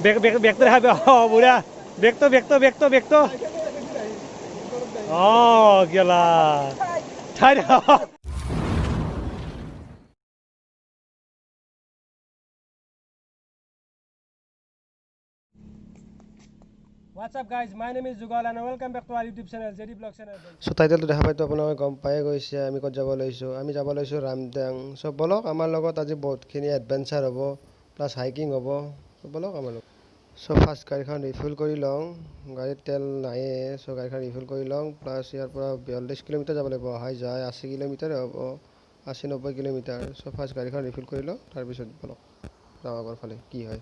বেগ তো দেখা বুঢ়া বেগ তো গেলা ঠাই What's up guys, my name is Jugal and welcome back to our YouTube channel, JD Vlog channel. So title to দেখা পাইতো আপোনালোকে গম পাই গৈছে আমি ক'ত যাব লৈছো আমি যাব লৈছো ৰামটেং সো বলক আমাৰ লগত আজি বহুতখিনি এডভেঞ্চাৰ হ'ব প্লাস হাইকিং হ'ব সো বলক আমাৰ লগত সো ফাৰ্স্ট গাড়ীখন ৰিফিল কৰি লওঁ গাড়ীত তেল নাই সো গাড়ীখন ৰিফিল কৰি লওঁ প্লাস ইয়াৰ পৰা 42 কিলোমিটাৰ যাব লাগিব হাই যায় 80 কিলোমিটাৰ হ'ব 80-90 কিলোমিটাৰ সো ফাৰ্স্ট গাড়ীখন ৰিফিল কৰি লওঁ তাৰ পিছত বলক যাওঁ আগৰ ফালে কি হয়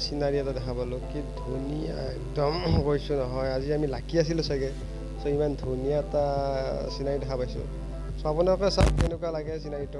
সিনারি এটা দেখা পালো কি ধুনিয়া একদম কৈছো নহয় আজি আমি লাকি আছিলো সগে সো ইমান ধুনিয়া এটা সিনারি দেখা পাইছো সো আপোনালোকে চাওক কেনেকুৱা লাগে সিনাৰিটো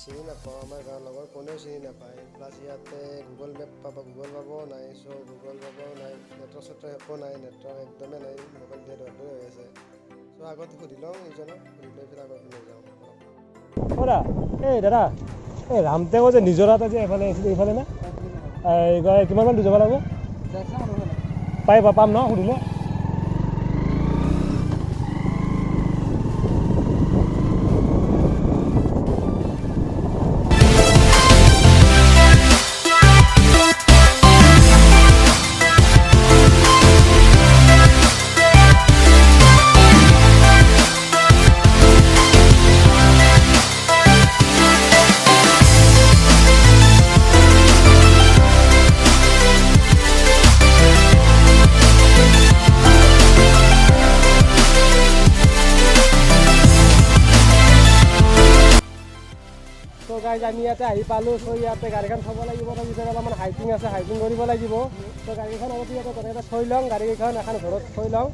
চিনি নাপাওঁ আমাৰ গাঁৱৰ লগৰ কোনেও চিনি নাপায় প্লাছ ইয়াতে গুগল মেপ পাব নাই সো গুগল পাবও নাই নেটৱৰ্ক একো নাই নেটৱৰ্ক একদমেই নাই মোবাইল ডেড হৈ আছে সো আগত সুধি লওঁ ইজনক সুধি লৈ পেলাই আগত লৈ যাওঁ দাদা দাদা এই ৰামটেঙৰ যে নিজৰা এটা যে এফালে আছিলে এইফালে না কিমানমান দূৰ যাব লাগিব পাম ন সুধিলে আমি ইয়াতে আহি পালো সো ইয়াতে গাড়ীখন থব লাগিব তাৰপিছত অলপমান হাইকিং আছে হাইকিং কৰিব লাগিব তো গাড়ীখন অলপ ইয়াতে তেনেকৈ থৈ লওঁ গাড়ীখন এখন ঘৰত থৈ লওঁ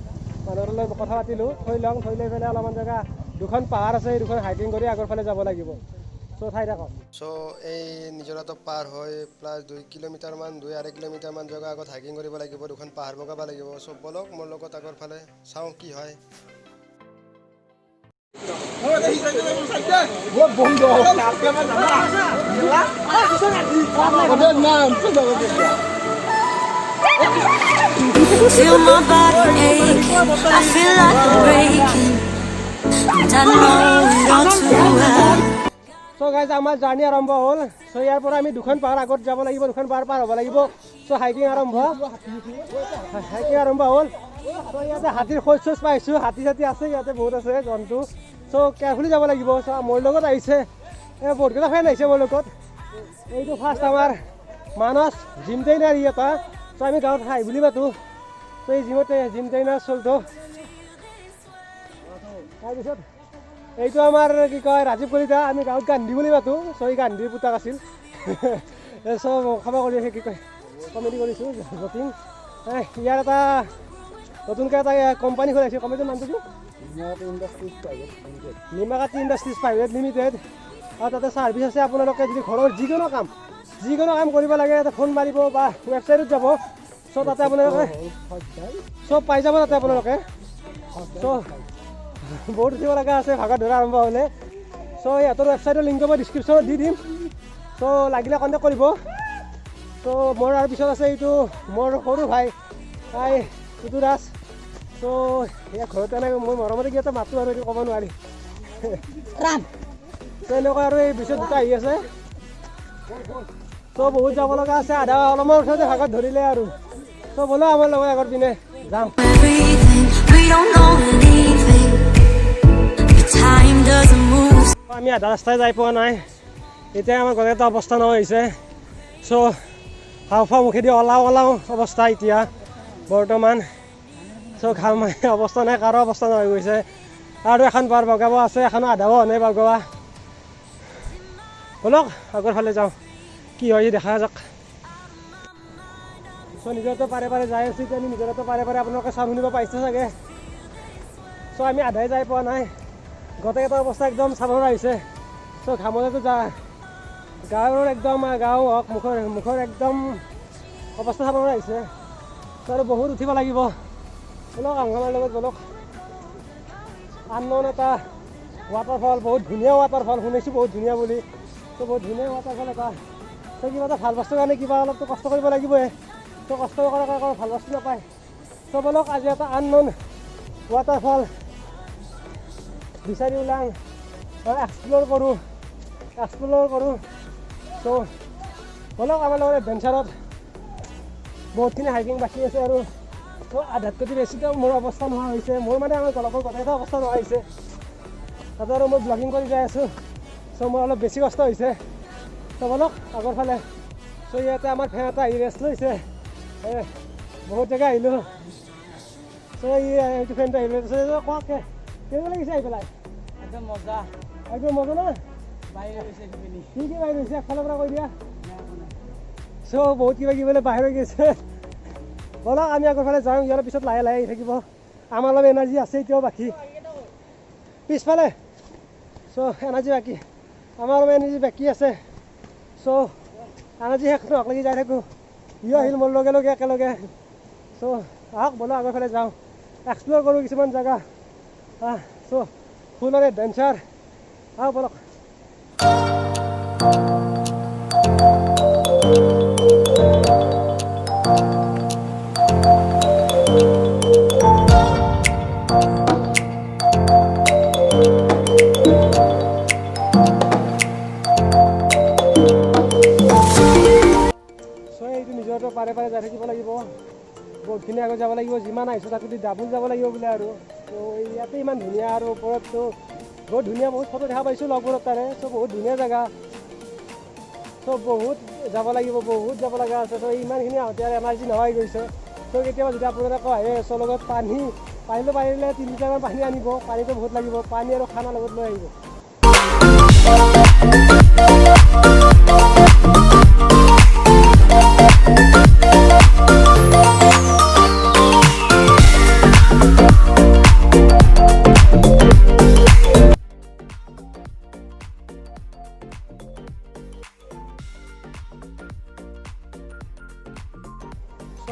মানুহৰ লগত কথা পাতিলোঁ থৈ লৈ পেলাই অলপমান জেগা দুখন পাহাৰ আছে এই দুখন হাইকিং কৰি আগৰ ফালে যাব লাগিব সো ঠাই থাকক সো এই নিজৰাটো পাৰ হৈ প্লাছ 2 কিলোমিটাৰমান 2.5 কিলোমিটাৰমান জেগা আগত হাইকিং কৰিব লাগিব দুখন পাহাৰ বগাব লাগিব সো বলক মোৰ লগত আগৰ ফালে চাওঁ কি হয় Feel my body aching, I feel like I'm breaking, and I know it all too well. So guys, আমাৰ জাৰ্ণি আৰম্ভ হ'ল সো ইয়াৰ পৰা আমি দুখন পাহাৰ আগত যাব লাগিব দুখন পাহাৰ পাৰ হ'ব লাগিব সো হাইকিং আৰম্ভ হ'ল সো ইয়াতে হাতীৰ খোজ পাইছোঁ হাতী আছে ইয়াতে বহুত আছে জন্তু সো কেয়াৰফুলি যাব লাগিব সো মোৰ লগত আহিছে বহুতকেইটা ফ্ৰেণ্ড আহিছে মোৰ লগত এইটো ফাৰ্ষ্ট আমাৰ মানস জিম ট্ৰেইনাৰ এটা চ' আমি গাঁৱত হাই বুলি মাতোঁ চ' এই জিম ট্ৰেইনাৰ চলটো তাৰপিছত এইটো আমাৰ কি কয় ৰাজীৱ কলিতা আমি গাঁৱত গান্ধী বুলি মাতোঁ চ' এই গান্ধীৰ পুতাক আছিল চব ক্ষমা কৰি আছে কি কয় কমেডি কৰিছোঁ জটিং ইয়াৰ এটা নতুনকৈ এটা কোম্পানী খোলাইছে কোম্পানীটোৰ নামটো কি নিমাকাতি ইণ্ডাষ্ট্ৰিজ প্ৰাইভেট লিমিটেড আৰু তাতে ছাৰ্ভিচ আছে আপোনালোকে যদি ঘৰৰ যিকোনো কাম কৰিব লাগে তাতে ফোন মাৰিব বা ৱেবছাইটত যাব চ' তাতে আপোনালোকে চব পাই যাব তাতে আপোনালোকে চ' বহুত উঠিব লগা আছে ভাগত ধৰা আৰম্ভ হ'লে চ' সিহঁতৰ ৱেবছাইটৰ লিংকটো মই ডিছক্ৰিপশ্যনত দি দিম চ' লাগিলে কণ্টেক্ট কৰিব চ' মোৰ আৰু পিছত আছে এইটো মোৰ সৰু ভাই টুটু দাস চ' এয়া ঘৰতে নাই মই মৰমতে কি এটা মাতো আৰু এইটো ক'ব নোৱাৰি চ' এনেকুৱা আৰু এই পিছত দুটা আহি আছে চ' বহুত যাব লগা আছে আধা অলপমান ওচৰতে ভাগত ধৰিলে আৰু চ' ব'লো আমাৰ লগত আগৰ পিনে যাওঁ আমি আধা ৰাস্তাই যাই পোৱা নাই এতিয়া আমাৰ ঘৰত এটা অৱস্থা নোহোৱা হৈছে চ' হাওঁফাওঁ মুখেদি ওলাও অৱস্থা এতিয়া বৰ্তমান চ' ঘাম অৱস্থা নাই কাৰো অৱস্থা নোহোৱা হৈ গৈছে আৰু এখন পাৰ বগাব আছে এখনো আধাও হোৱা নাই বগোৱা ব'লক আগৰ ফালে যাওঁ কি হয় দেখা যাওক চ' নিজৰতো পাৰে যাই আছোঁ এতিয়া আমি নিজৰতো পাৰে আপোনালোকে চাউণ্ড শুনিব পাইছে চাগে চ' আমি আধাই যাই পোৱা নাই গোটেইকেইটা অৱস্থা একদম চাব নোৱাৰা হৈছে চ' ঘামতেতো গাঁৱৰ একদম গাঁও হওক মুখৰ একদম অৱস্থা চাব নোৱাৰা হৈছে চ' আৰু বহুত উঠিব লাগিব ব'লক আমাৰ লগত ব'লক আননন এটা ৱাটাৰফল বহুত ধুনীয়া ৱাটাৰফল শুনিছোঁ বহুত ধুনীয়া বুলি চ' বহুত ধুনীয়া ৱাটাৰফল এটা চ' কিবা এটা ভাল বস্তুৰ কাৰণে কিবা অলপতো কষ্ট কৰিব লাগিবই চ' কষ্ট কৰাৰ কাৰণে ভাল বস্তু নাপায় চ' ব'লক আজি এটা আননন ৱাটাৰফল বিচাৰি ওলাং এক্সপ্ল'ৰ কৰোঁ চ' ব'লক আমাৰ লগত এডভেঞ্চাৰত বহুতখিনি হাইকিং বাকী আছে আৰু চ' আধাতকৈ বেছিতো মোৰ অৱস্থা নোহোৱা হৈছে মোৰ মানে আমাৰ গলপৰ গোটেইটা অৱস্থা নোহোৱা হৈছে তাতে আৰু মই ব্লগিং কৰি যাই আছোঁ চ' মোৰ অলপ বেছি কষ্ট হৈছে চ' ব'লক আগৰ ফালে চ' ইয়াতে আমাৰ ফেন এটা আহি ৰেষ্ট লৈছে বহুত জেগা আহিলোঁ চ' এইটো ফেনটো আহিলোঁ কোৱাকে কেনেকুৱা লাগিছে আহি পেলাই একদম মজা না বাহিৰ গৈছে কি বাহিৰ হৈছে একফালৰ পৰা কৈ দিয়া চ' বহুত কিবা বোলে বাহিৰ হৈ গৈছে ব'লক আমি আগৰ ফালে যাওঁ ইয়াৰ পিছত লাহে আহি থাকিব আমাৰ অলপ এনাৰ্জি আছে এতিয়াও বাকী পিছফালে চ' এনাৰ্জি বাকী আমাৰ অলপ এনাৰ্জি বাকী আছে চ' এনাৰ্জি শেষ নহওক লাগি যাই থাকোঁ ইও আহিল মোৰ লগে একেলগে চ' আহক ব'লক আগৰ ফালে যাওঁ এক্সপ্ল'ৰ কৰোঁ কিছুমান জেগা চ' ফুল আৰু এডভেঞ্চাৰ আহক ব'লক পাৰে যাই থাকিব লাগিব বহুতখিনি আগত যাব লাগিব যিমান আহিছোঁ তাত যদি ডাবুল যাব লাগিব বোলে আৰু ত' ইয়াতে ইমান ধুনীয়া আৰু ওপৰততো বহুত ধুনীয়া বহুত ফটো দেখা পাইছোঁ লগবোৰত তাৰে চ' বহুত ধুনীয়া জেগা চ' বহুত যাব লগা আছে চ' ইমানখিনি আহোঁতে আৰু এনাৰ্জি নোহোৱা হৈ গৈছে চ' কেতিয়াবা যদি আপোনালোকে আহে চ' লগত পাৰিলে 3 লিটাৰমান পানী আনিব পানীটো বহুত লাগিব পানী আৰু খানা লগত লৈ আহিব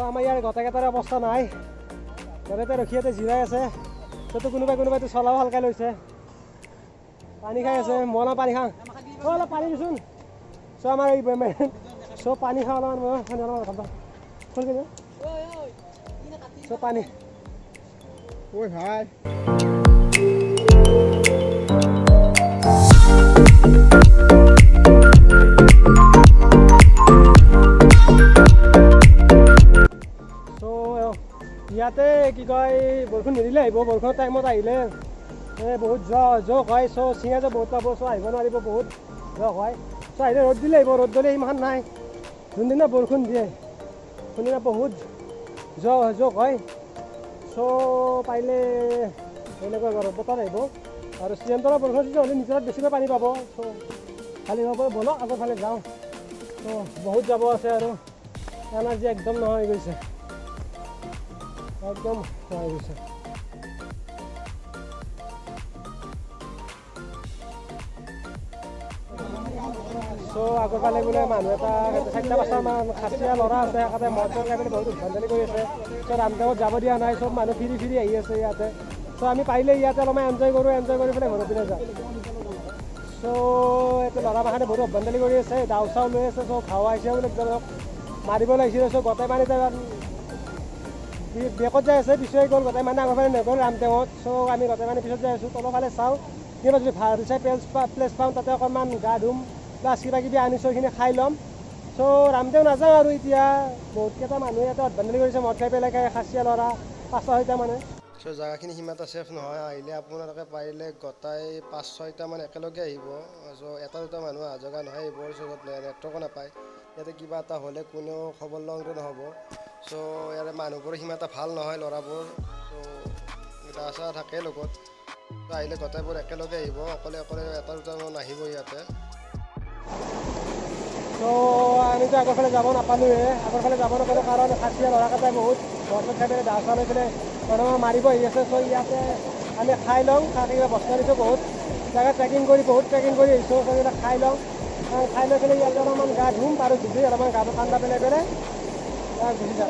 আমাৰ ইয়াৰ গোটেইকেইটাৰ অৱস্থা নাই গোটেইতে ৰখিয়াতে জিৰাই আছে চ' কোনোবাইতো চলাও হালকাই লৈছে পানী খাই আছে মই অলপ পানী খাওঁ অলপ পানী দিছোন চ' আমাৰ এই চ' পানী খাওঁ অলপমান চ' পানী ঐ ভাই ইয়াতে কি কয় বৰষুণ নিদিলে আহিব বৰষুণৰ টাইমত আহিলে বহুত জোক হয় চ' চিঙা যে বহুত পাব চ' আহিব নোৱাৰিব বহুত জোক হয় চ' আহিলে ৰ'দ দিলে আহিব ৰ'দ দিলে ইমান নাই যোনদিনা বৰষুণ দিয়ে চ' শুনি না বহুত যোগ হয় চ' পাৰিলে এনেকুৱা গৰম বতৰ আহিব আৰু চিজনটো বৰষুণ দিছে হ'লে নিজৰত বেছিকৈ পানী পাব চ' খালি হ'ব ব'লক আগৰ ফালে যাওঁ চ' বহুত যাব আছে আৰু এনাৰ্জি একদম নোহোৱা হৈ গৈছে একদম নোহোৱা হৈ গৈছে চ' আগৰ ফালে বোলে মানুহ এটা 4-5টা খাচীয়া ল'ৰা আছে একেবাৰে মদ চদ খাই পেলাই বহুত উদ্ভণ্ডালি কৰি আছে চ' ৰামটেঙত যাব দিয়া নাই চব মানুহ ফিৰি আহি আছে ইয়াতে চ' আমি পাৰিলে ইয়াতে অলপমান এনজয় কৰি পেলাই ঘৰৰ পিনে যাওঁ চ' এইটো ল'ৰা বাখানে বহুত উদ্ভণ্ডালি কৰি আছে দাও চাও লৈ আছে চ' ঘাও আহিছে বোলে একজনক মাৰিব লাগিছিলে চ' গোটেই মানে বেকত যাই আছে পিছুৱাই গ'ল গোটেই মানে আগৰ ফালে নগ'ল ৰামটেঙত চ' আমি গোটেই মানে পিছত যাই আছোঁ তলৰ ফালে চাওঁ কিবা যদি ভাল চাই প্লেচ পাওঁ তাতে অকণমান গা ধুম প্লাছ কিবা কিবি আনিছোঁ সেইখিনি খাই ল'ম চ' ৰামটেং নাযাওঁ আৰু এতিয়া বহুতকেইটা মানুহে ইয়াতে উদ্ভণ্ডালি কৰিছে মদ খাই পেলাই খাচীয়া ল'ৰা 5-6টা মানে চ' জেগাখিনি সিমানটা ছেফ নহয় আহিলে আপোনালোকে পাৰিলে গোটাই 5-6টা মান একেলগে আহিব চ' 1-2টা মানুহ অহা জেগা নহয় এইবোৰ চ' নেটৱৰ্কো নাপায় ইয়াতে কিবা এটা হ'লে কোনেও খবৰ লওঁতে নহ'ব চ' ইয়াৰে মানুহবোৰ সিমান এটা ভাল নহয় ল'ৰাবোৰ চ' গা চা থাকে লগত চ' আহিলে গোটাইবোৰ একেলগে আহিব অকলে 1-2টা নাহিব ইয়াতে চ' আমিতো আগৰ ফালে যাব নাপালোঁৱে আগৰ ফালে যাব নাপালোঁ কাৰণ খাচীয়া ল'ৰাকেইটাই বহুত মদ খাই পেলাই দা চা লৈ পেলাই মানুহ মাৰিব আহি আছে চ' ইয়াতে আমি খাই লওঁ খাই কিবা বস্তু আনিছোঁ বহুত জেগা ট্ৰেকিং কৰি আহিছোঁ চ' এইবিলাক খাই লওঁ খাই লৈ পেলাই ইয়াতে অলপমান গা ধুম আৰু ধুই অলপমান গাটো ঠাণ্ডা পেলাই গুচি যাম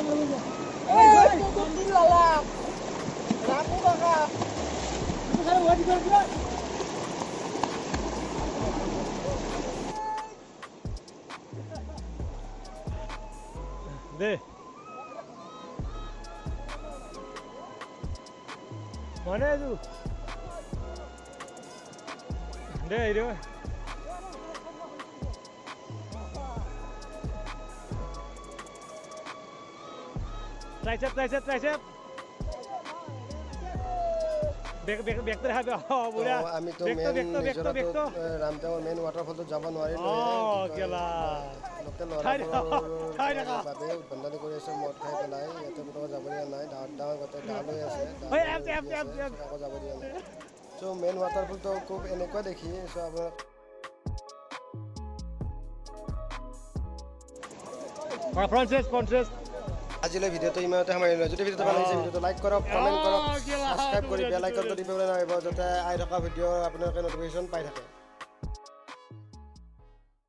দে মানে এইটো দে এইটো ট্ৰাইচেপ বেগটো দেখা আমিতো ৰামটেঙৰ মেইন ৱাটাৰফলটোত যাব নোৱাৰিলোঁ বাবে উদ্ভণ্ডালি কৰি আছে মদ খাই পেলাই ইয়াতে কোনোবা যাব দিয়া নাই ডাঙৰ গোটেই গা লৈ আছে আকৌ যাব দিয়া নাই চ' মেইন ৱাটাৰফলটো খুব এনেকুৱা দেখি চ' আপোনাৰ আজিলৈ ভিডিঅ'টো ইমানতে সামৰিলোঁ যদি ভিডিঅ'টো ভাল লাগিছে ভিডিঅ'টো লাইক কৰক কমেণ্ট কৰক ছাবস্ক্ৰাইব কৰি বেল আইকনটো টিপিবলৈ নাপাহৰিব যাতে আহি থকা ভিডিঅ'ৰ আপোনালোকে নটিফিকেশ্যন পাই থাকে